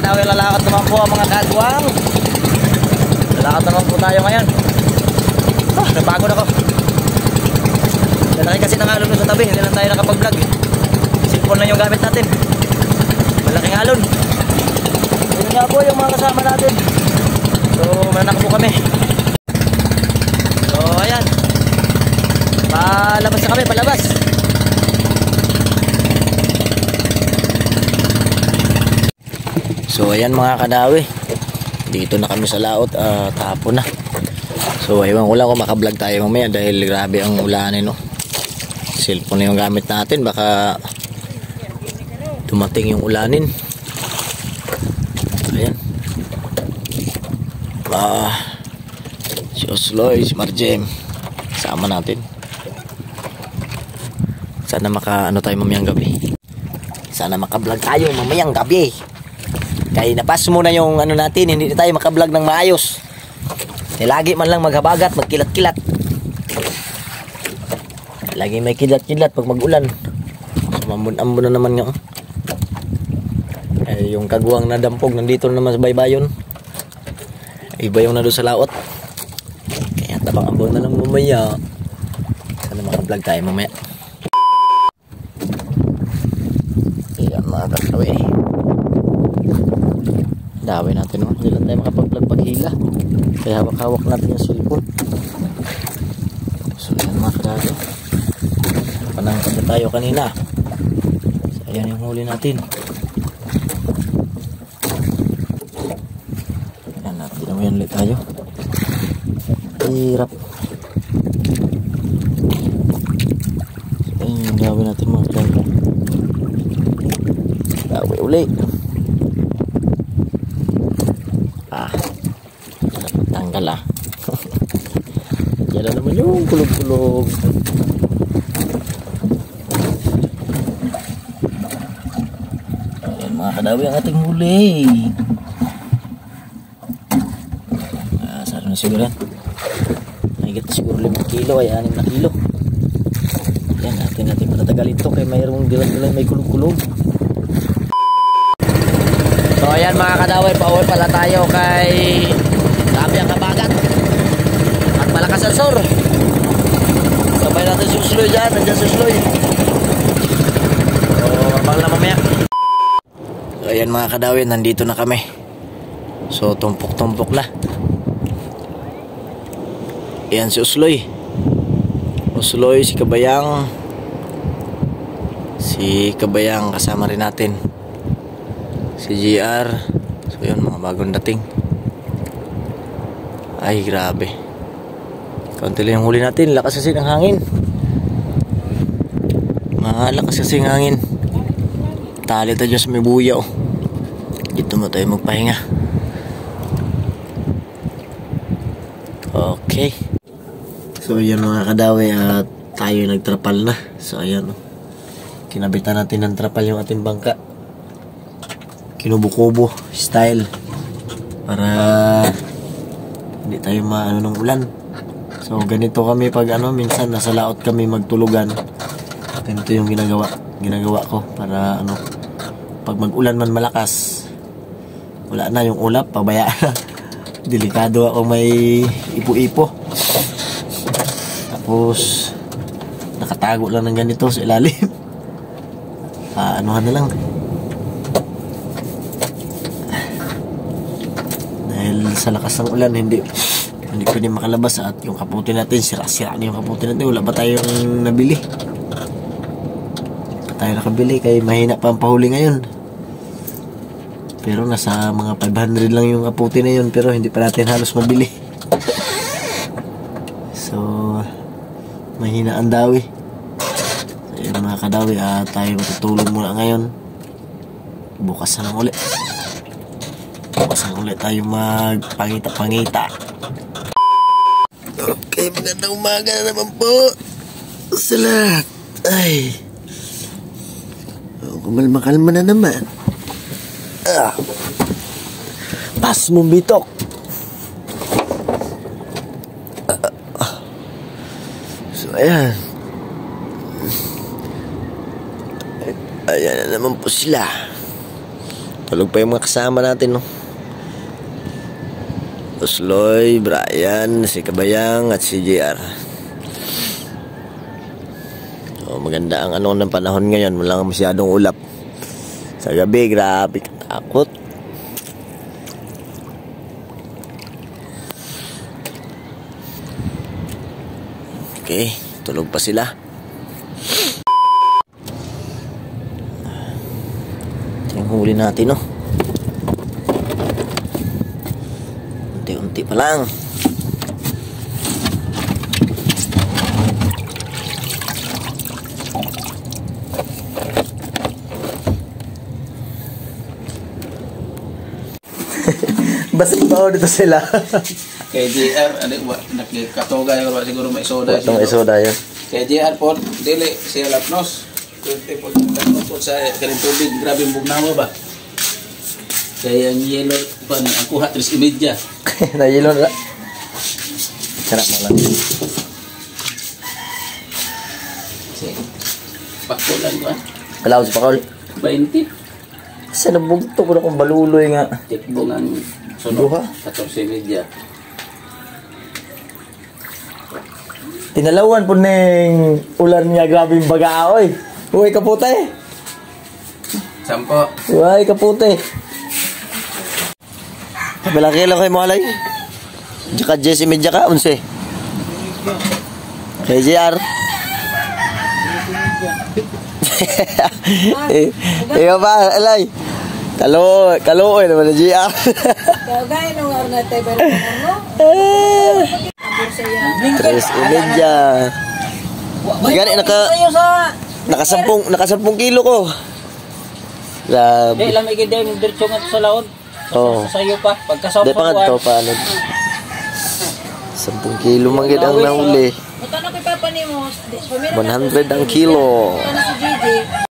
kadawi, lalakad naman po ang mga kagwang. Lalakad naman po tayo ngayon. Napagod ako. Lalaki kasi ng alon sa tabi, hindi lang tayo nakapag-vlog. Cellphone na yung gamit natin. Malaking alon. Yun nga po yung mga kasama natin. So mananak po kami. So ayan, palabas na kami, palabas. So ayan mga kadawi, dito na kami sa laot, tapon na. So ewan ko lang kung makablog tayo mamaya dahil grabe ang ulanin, no. Cellphone na yung gamit natin, baka dumating yung ulanin. Ayan. Si Osloy, si Marjem, sama natin. Sana maka-ano tayo mamayang gabi. Sana maka-vlog tayo mamayang gabi. Kaya napas muna yung ano natin, hindi tayo maka-vlog ng maayos. Lagi man lang maghabagat, magkilat-kilat. Lagi may kilat-kilat pag mag-ulan. Mambun-ambun na naman nga. Yung kagwang na dampog nandito naman sa baybayon. Iba yung na doon sa laot. Kaya tabang-ambon na lang mamaya. Sana maka-vlog tayo mamaya. Ayan mga kadawi. Daway natin naman. Hindi lang tayo makapag-vlog paghila. Kaya hawak-hawak natin yung cellphone. So ayan mga kadawi. Panangkad na tayo kanina. So ayan yung huli natin. Ayan natin naman ulit tayo. Hirap. So ayan yung gawin natin mga kadawi. Daway ulit. Tanggal yan na naman yung kulog-kulog. Ayan mga kadawi ang ating huli. Saan na siguro yan? Nagigit siguro 5 kilo ay 6 na kilo. Yan natin patatagalin ito kaya mayroong dilang-dilang may kulog-kulog. So ayan mga kadawi, pauwi pala tayo kay Sabi ang kabagat at malakas ang sor. Sabay natin si Usloy dyan. Nandiyan si Usloy. So abang lang mamaya. So ayan mga kadawi, nandito na kami. So tumpok-tumpok na. Ayan si Usloy. Usloy, si Kabayang. Si Kabayang kasama rin natin. Si GR. So yun mga bagong dating. Ay grabe. Kaunti lang yung huli natin. Lakas kasi ng hangin. Malakas kasi ng hangin. Tali tayo dyan sa may buya, oh. Dito mo tayo magpahinga. Okay. So ayan mga kadawi, at tayo nagtrapal na. So ayan, oh. Kinabitan natin ng trapal yung ating bangka. Kinubo-kubo style para hindi tayo maano ng ulan. So ganito kami pag minsan nasa laot kami magtulugan. Ganito yung ginagawa ko para pag mag-ulan man malakas, wala na yung ulap, pabayaan na. Delikado ako may ipo-ipo. Tapos nakatago lang ng ganito sa ilalim. Anuhan na lang. Sa lakas ng ulan hindi pwede makalabas at yung kaputi natin sira-sira na yung kaputi natin. Wala ba tayong nabili? Wala tayo nakabili kaya mahina pa ang pahuli ngayon. Pero nasa mga 500 lang yung kaputi na yun, pero hindi pa natin halos mabili. So mahina ang dawi. So yun mga kadawi, tayo matutulog muna ngayon. Bukas na lang ulit. Bukasan ulit tayo magpangita-pangita. Okay, magandang umaga na naman po sa lahat. Ay, kumalma-kalma na naman. Pas mo bitok. So ayan. Ayan na naman po sila. Tulog pa yung mga kasama natin, no? Usloy, Brian, si Kabayang at si JR. So, maganda ang ng panahon ngayon. Walang masyadong ulap. Sa gabi, grabe katakot. Okay, tulog pa sila. Ito yung huli natin, no? Unti-unti pa lang. Basig pa dito sila. Kay JR, nakikatogay or siguro may soda. Itong isoda yun. Kay JR po, dili siya lapnos. 20 po sa kaling tubig, grabe yung bugnawa ba? Kaya ang yellow, ang kuha 3.30. Na-yelo na. Sarap mo lang. Pakol lang ba? Kalaw si Pakol. 20. Kasi nabugto ko na kung baluloy nga. Tikbo ng sunod. Duha? 14.30. Tinalawan po ng ulan niya. Grabe yung baga, oy. Uy, kapute. 10. Uy, kapute. Kabilang kilo kayo mo alay. Jaka Jesse medya ka, 11. Kay JR. Ikaw pa, alay. Kaluoy naman na JR. Gaya nung nga tayo ba naman mo? Tres medya. Gani, naka 10 kilo ko. Di, lamig din yung diretsyo nga sa laod. Oh. Sayo pa, pagkasaw Di pa nga ito, paano? 10 kilo man gid ang nahuli. Punta na kay Papa ni mo. 100 ang kilo. Punta na si Gigi.